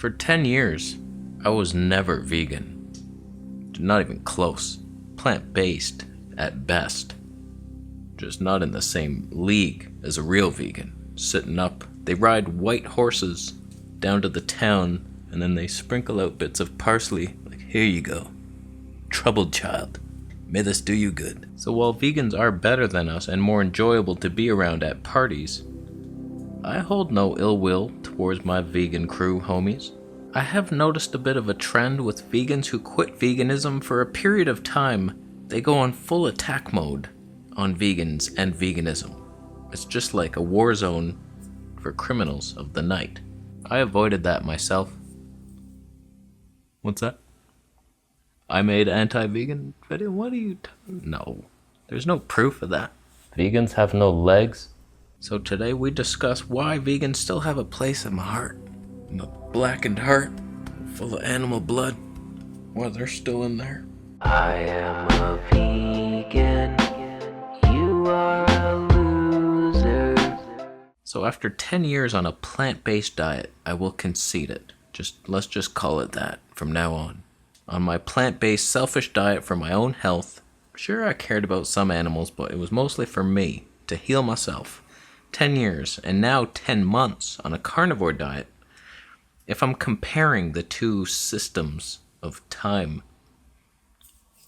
For 10 years, I was never vegan. Not even close. Plant-based at best. Just not in the same league as a real vegan. Sitting up, they ride white horses down to the town, and then they sprinkle out bits of parsley, like, here you go. Troubled child. May this do you good. So while vegans are better than us and more enjoyable to be around at parties, I hold no ill will towards my vegan crew homies. I have noticed a bit of a trend with vegans who quit veganism for a period of time. They go on full attack mode on vegans and veganism. It's just like a war zone for criminals of the night. I avoided that myself. What's that? I made anti-vegan video? What are you No, there's no proof of that. Vegans have no legs. So today we discuss why vegans still have a place in my heart. My blackened heart, full of animal blood. Why they're still in there. I am a vegan, you are a loser. So after 10 years on a plant-based diet, I will concede it. Let's just call it that from now on. On my plant-based selfish diet for my own health, sure I cared about some animals, but it was mostly for me, to heal myself. 10 years, and now 10 months on a carnivore diet. If I'm comparing the two systems of time,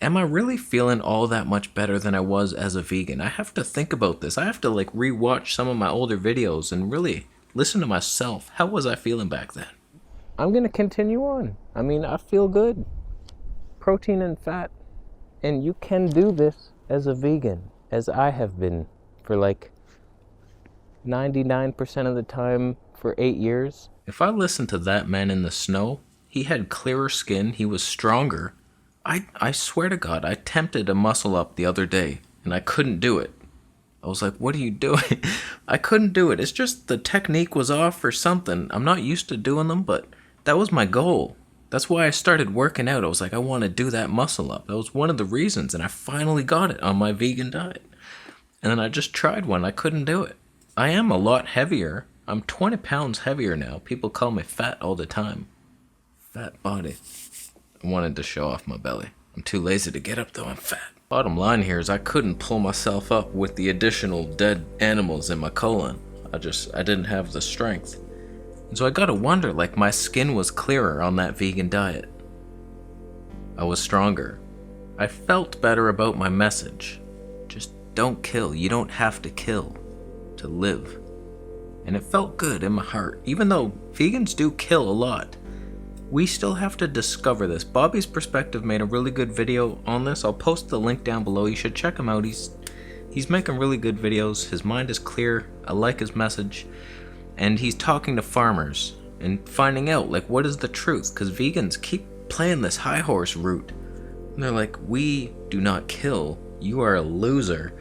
am I really feeling all that much better than I was as a vegan? I have to think about this. I have to rewatch some of my older videos and really listen to myself. How was I feeling back then? I'm going to continue on. I feel good. Protein and fat. And you can do this as a vegan, as I have been for 99% of the time for 8 years. If I listened to that man in the snow, he had clearer skin, he was stronger. I swear to God, I attempted a muscle up the other day, and I couldn't do it. I was like, what are you doing? I couldn't do it. It's just the technique was off or something. I'm not used to doing them, but that was my goal. That's why I started working out. I was like, I want to do that muscle up. That was one of the reasons, and I finally got it on my vegan diet. And then I just tried one. I couldn't do it. I am a lot heavier. I'm 20 pounds heavier now. People call me fat all the time. Fat body. I wanted to show off my belly. I'm too lazy to get up though, I'm fat. Bottom line here is I couldn't pull myself up with the additional dead animals in my colon. I didn't have the strength. And so I gotta wonder, my skin was clearer on that vegan diet. I was stronger. I felt better about my message. Just don't kill. You don't have to kill to live. And it felt good in my heart. Even though vegans do kill a lot, we still have to discover this. Bobby's Perspective made a really good video on this. I'll post the link down below. You should check him out. He's making really good videos. His mind is clear. I like his message. And he's talking to farmers and finding out, what is the truth? Because vegans keep playing this high horse route. And they're like, we do not kill. You are a loser.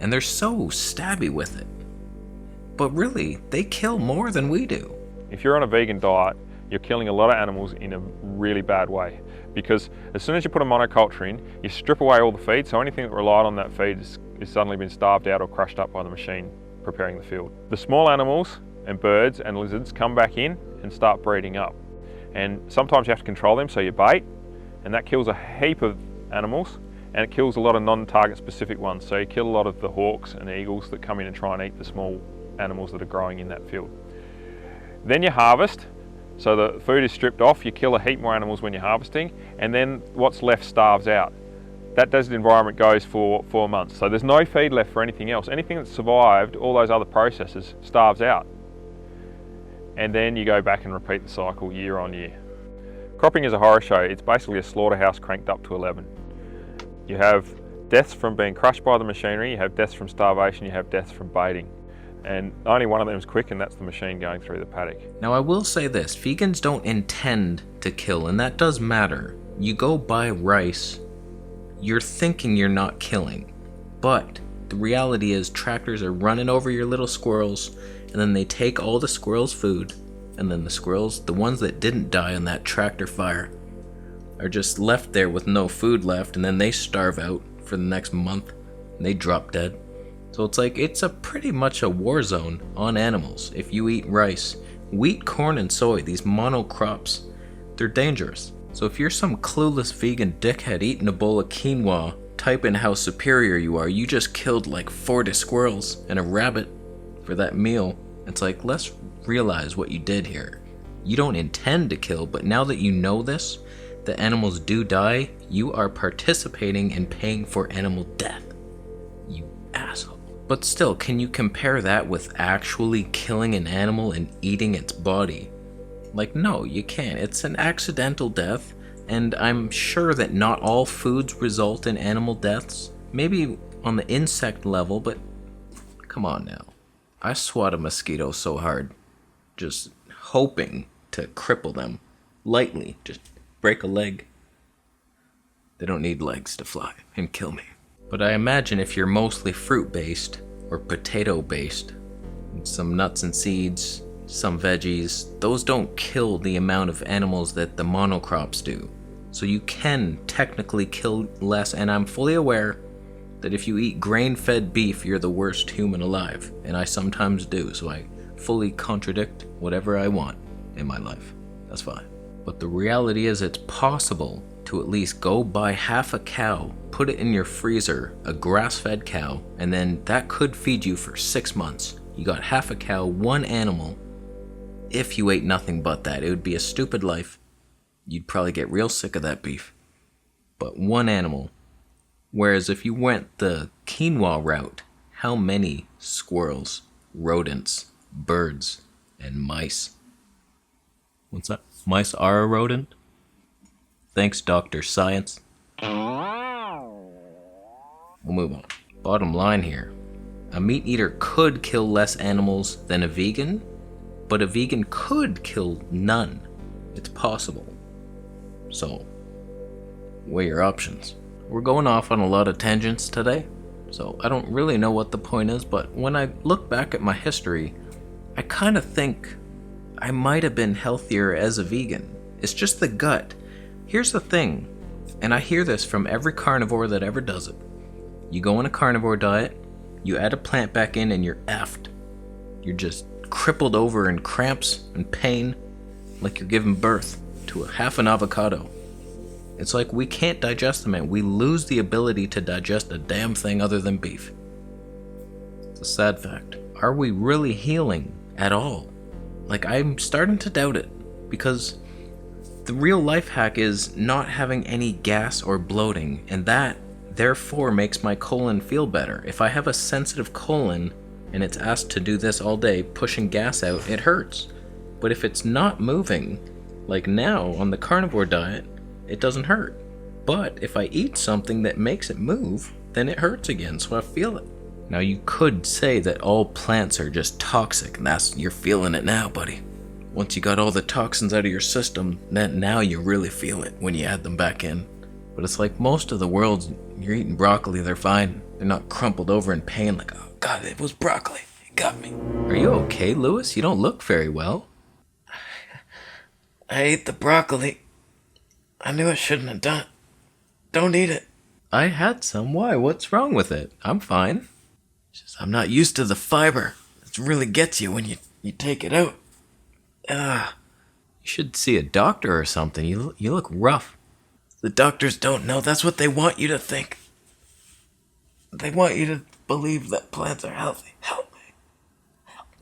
And they're so stabby with it. But really, they kill more than we do. If you're on a vegan diet, you're killing a lot of animals in a really bad way, because as soon as you put a monoculture in, you strip away all the feed, so anything that relied on that feed is suddenly been starved out or crushed up by the machine preparing the field. The small animals and birds and lizards come back in and start breeding up, and sometimes you have to control them, so you bait, and that kills a heap of animals, and it kills a lot of non-target specific ones, so you kill a lot of the hawks and eagles that come in and try and eat the small animals that are growing in that field. Then you harvest, so the food is stripped off, you kill a heap more animals when you're harvesting, and then what's left starves out. That desert environment goes for 4 months, so there's no feed left for anything else. Anything that's survived, all those other processes, starves out. And then you go back and repeat the cycle year on year. Cropping is a horror show. It's basically a slaughterhouse cranked up to 11. You have deaths from being crushed by the machinery, you have deaths from starvation, you have deaths from baiting. And only one of them is quick, and that's the machine going through the paddock. Now I will say this, vegans don't intend to kill, and that does matter. You go buy rice, you're thinking you're not killing, but the reality is tractors are running over your little squirrels, and then they take all the squirrels' food, and then the squirrels, the ones that didn't die in that tractor fire, are just left there with no food left, and then they starve out for the next month, and they drop dead. So it's a pretty much a war zone on animals. If you eat rice, Wheat, corn, and soy, these monocrops, they're dangerous. So if you're some clueless vegan dickhead eating a bowl of quinoa, type in how superior you are. You just killed like 40 squirrels and a rabbit for that meal. It's like, let's realize what you did here. You don't intend to kill, but now that you know this, the animals do die, you are participating in paying for animal death. You asshole. But still, can you compare that with actually killing an animal and eating its body? Like, no, you can't. It's an accidental death, and I'm sure that not all foods result in animal deaths. Maybe on the insect level, but come on now. I swat a mosquito so hard, just hoping to cripple them lightly, just break a leg. They don't need legs to fly and kill me. But I imagine if you're mostly fruit-based or potato-based, some nuts and seeds, some veggies, those don't kill the amount of animals that the monocrops do. So you can technically kill less, and I'm fully aware that if you eat grain-fed beef, you're the worst human alive, and I sometimes do, so I fully contradict whatever I want in my life. That's fine. But the reality is it's possible to at least go buy half a cow, put it in your freezer, a grass-fed cow, and then that could feed you for 6 months. You got half a cow, one animal. If you ate nothing but that, it would be a stupid life. You'd probably get real sick of that beef. But one animal. Whereas if you went the quinoa route, how many squirrels, rodents, birds, and mice? What's that? Mice are a rodent? Thanks, Dr. Science. We'll move on. Bottom line here. A meat eater could kill less animals than a vegan, but a vegan could kill none. It's possible. So, weigh your options. We're going off on a lot of tangents today, so I don't really know what the point is, but when I look back at my history, I kind of think I might have been healthier as a vegan. It's just the gut. Here's the thing, and I hear this from every carnivore that ever does it. You go on a carnivore diet, you add a plant back in, and you're effed. You're just crippled over in cramps and pain, like you're giving birth to a half an avocado. It's like we can't digest them, and we lose the ability to digest a damn thing other than beef. It's a sad fact. Are we really healing at all? Like, I'm starting to doubt it, because the real life hack is not having any gas or bloating, and that, therefore, makes my colon feel better. If I have a sensitive colon, and it's asked to do this all day, pushing gas out, it hurts. But if it's not moving, like now on the carnivore diet, it doesn't hurt. But if I eat something that makes it move, then it hurts again, so I feel it. Now you could say that all plants are just toxic, and you're feeling it now, buddy. Once you got all the toxins out of your system, then now you really feel it when you add them back in. But it's like most of the world, you're eating broccoli, they're fine. They're not crumpled over in pain like, oh God, it was broccoli, it got me. Are you okay, Lewis? You don't look very well. I ate the broccoli. I knew I shouldn't have done it. Don't eat it. I had some. Why? What's wrong with it? I'm fine. Just, I'm not used to the fiber. It really gets you when you take it out. You should see a doctor or something. You look rough. The doctors don't know. That's what they want you to think. They want you to believe that plants are healthy. Help me.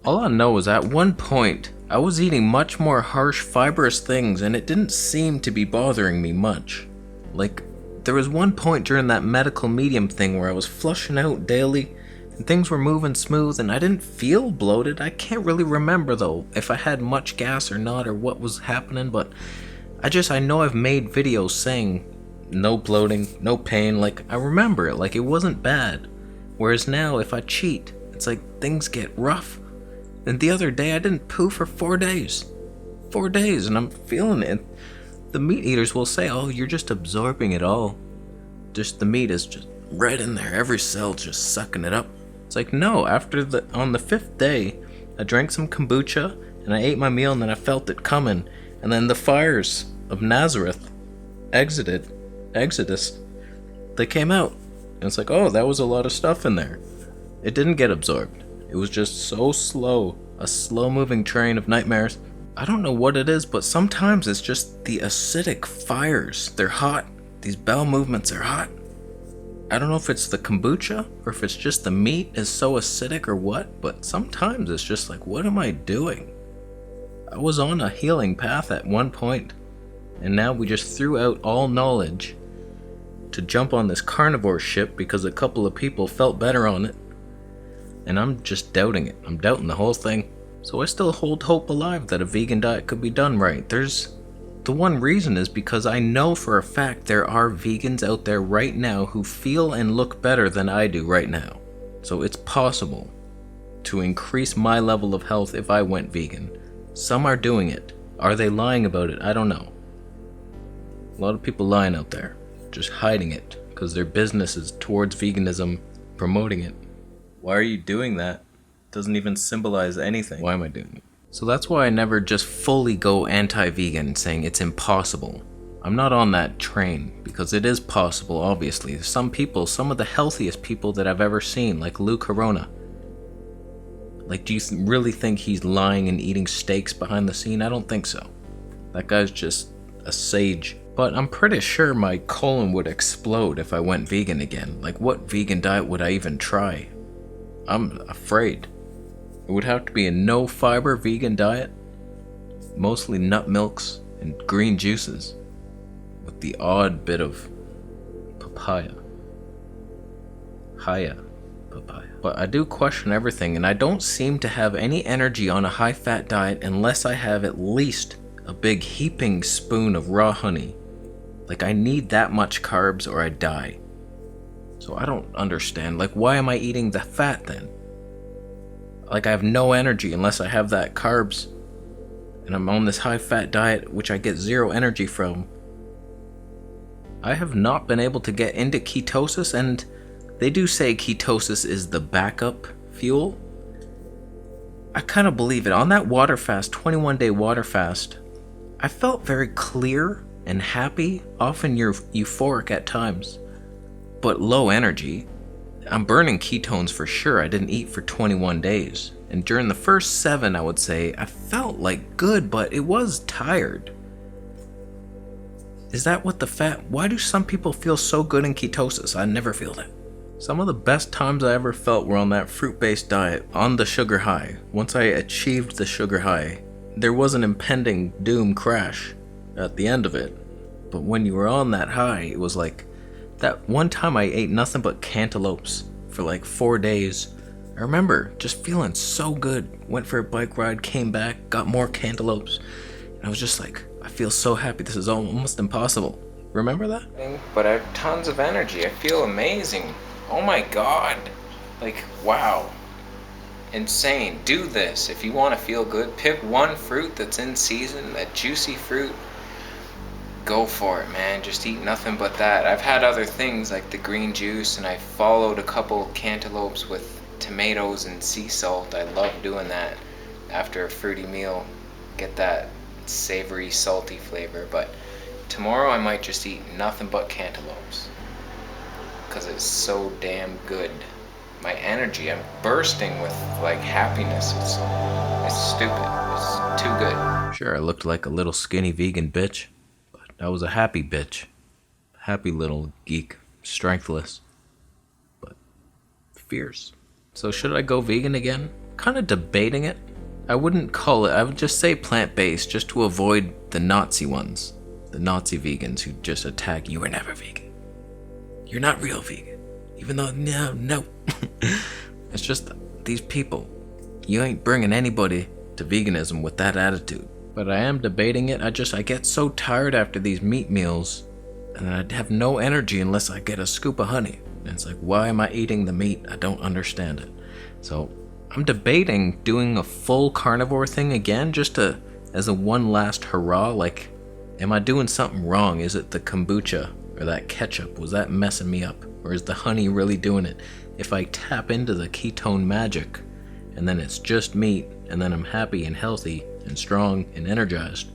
All I know is at one point, I was eating much more harsh, fibrous things, and it didn't seem to be bothering me much. Like, there was one point during that medical medium thing where I was flushing out daily, and things were moving smooth, and I didn't feel bloated. I can't really remember, though, if I had much gas or not, or what was happening, but I know I've made videos saying no bloating, no pain. Like, I remember it, like it wasn't bad. Whereas now, if I cheat, it's like things get rough. And the other day, I didn't poo for 4 days. 4 days, and I'm feeling it. The meat eaters will say, oh, you're just absorbing it all. Just the meat is just right in there. Every cell just sucking it up. It's like, no, on the 5th day, I drank some kombucha, and I ate my meal, and then I felt it coming. And then the fires of Nazareth, Exodus, they came out. And it's like, oh, that was a lot of stuff in there. It didn't get absorbed. It was just so slow. A slow-moving train of nightmares. I don't know what it is, but sometimes it's just the acidic fires. They're hot. These bowel movements are hot. I don't know if it's the kombucha or if it's just the meat is so acidic or what, but sometimes it's just like, what am I doing? I was on a healing path at one point, and now we just threw out all knowledge to jump on this carnivore ship because a couple of people felt better on it, and I'm just doubting it. I'm doubting the whole thing. So I still hold hope alive that a vegan diet could be done right. The one reason is because I know for a fact there are vegans out there right now who feel and look better than I do right now. So it's possible to increase my level of health if I went vegan. Some are doing it. Are they lying about it? I don't know. A lot of people lying out there, just hiding it because their business is towards veganism, promoting it. Why are you doing that? It doesn't even symbolize anything. Why am I doing it? So that's why I never just fully go anti-vegan saying it's impossible. I'm not on that train because it is possible, obviously. Some people, some of the healthiest people that I've ever seen, like Lou Corona. Like, do you really think he's lying and eating steaks behind the scene? I don't think so. That guy's just a sage. But I'm pretty sure my colon would explode if I went vegan again. Like, what vegan diet would I even try? I'm afraid. It would have to be a no-fiber vegan diet, mostly nut milks and green juices, with the odd bit of papaya. Haya papaya. But I do question everything, and I don't seem to have any energy on a high-fat diet unless I have at least a big heaping spoon of raw honey. Like, I need that much carbs or I die. So I don't understand. Like, why am I eating the fat then? Like, I have no energy unless I have that carbs, and I'm on this high-fat diet, which I get zero energy from. I have not been able to get into ketosis, and they do say ketosis is the backup fuel. I kind of believe it. On that water fast, 21-day water fast, I felt very clear and happy, often euphoric at times, but low energy. I'm burning ketones for sure. I didn't eat for 21 days. And during the first 7, I would say, I felt like good, but it was tired. Is that what the fat... Why do some people feel so good in ketosis? I never feel that. Some of the best times I ever felt were on that fruit-based diet, on the sugar high. Once I achieved the sugar high, there was an impending doom crash at the end of it. But when you were on that high, it was like... That one time I ate nothing but cantaloupes for like 4 days. I remember just feeling so good. Went for a bike ride, came back, got more cantaloupes. And I was just like, I feel so happy. This is almost impossible. Remember that? But I have tons of energy. I feel amazing. Oh my god. Like, wow. Insane. Do this. If you want to feel good, pick one fruit that's in season, that juicy fruit. Go for it, man. Just eat nothing but that. I've had other things like the green juice, and I followed a couple cantaloupes with tomatoes and sea salt. I love doing that after a fruity meal. Get that savory, salty flavor. But tomorrow I might just eat nothing but cantaloupes because it's so damn good. My energy, I'm bursting with like happiness. It's stupid. It's too good. Sure, I looked like a little skinny vegan bitch. I was a happy bitch. Happy little geek. Strengthless. But fierce. So should I go vegan again? Kind of debating it. I wouldn't call it, I would just say plant-based just to avoid the Nazi ones. The Nazi vegans who just attack, you were never vegan. You're not real vegan. Even though, no. It's just these people. You ain't bringing anybody to veganism with that attitude. But I am debating it. I get so tired after these meat meals, and I'd have no energy unless I get a scoop of honey. And it's like, why am I eating the meat? I don't understand it. So I'm debating doing a full carnivore thing again, just as a one last hurrah. Like, am I doing something wrong? Is it the kombucha or that ketchup? Was that messing me up? Or is the honey really doing it? If I tap into the ketone magic, and then it's just meat, and then I'm happy and healthy and strong and energized,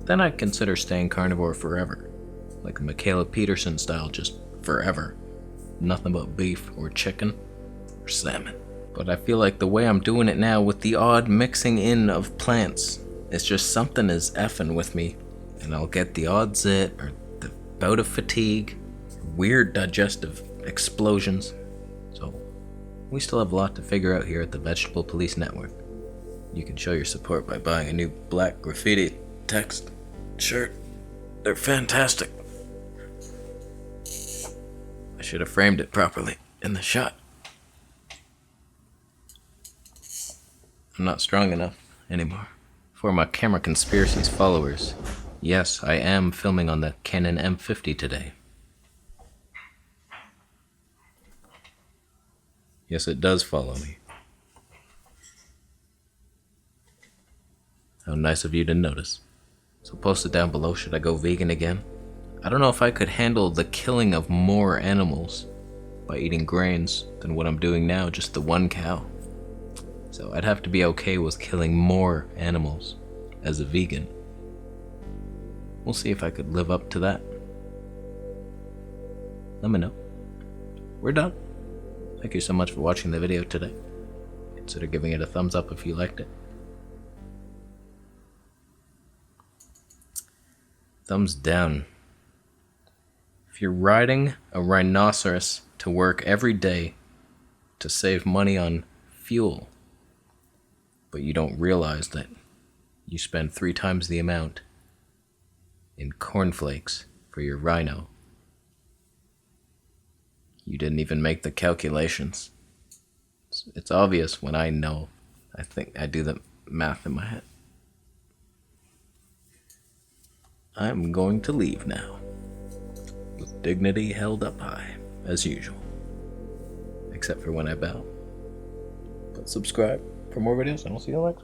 then I'd consider staying carnivore forever. Like Michaela Peterson style, just forever. Nothing but beef or chicken or salmon. But I feel like the way I'm doing it now with the odd mixing in of plants, it's just something is effing with me. And I'll get the odd zit or the bout of fatigue, weird digestive explosions. So we still have a lot to figure out here at the Vegetable Police Network. You can show your support by buying a new black graffiti text shirt. They're fantastic. I should have framed it properly in the shot. I'm not strong enough anymore. For my Camera Conspiracies followers, yes, I am filming on the Canon M50 today. Yes, it does follow me. How nice of you to notice. So post it down below, should I go vegan again? I don't know if I could handle the killing of more animals by eating grains than what I'm doing now, just the one cow. So I'd have to be okay with killing more animals as a vegan. We'll see if I could live up to that. Let me know. We're done. Thank you so much for watching the video today. Consider giving it a thumbs up if you liked it. Thumbs down. If you're riding a rhinoceros to work every day to save money on fuel, but you don't realize that you spend 3 times the amount in cornflakes for your rhino, you didn't even make the calculations. It's obvious when I know. I think I do the math in my head. I'm going to leave now, with dignity held up high, as usual. Except for when I bow. But subscribe for more videos, and I'll see you next.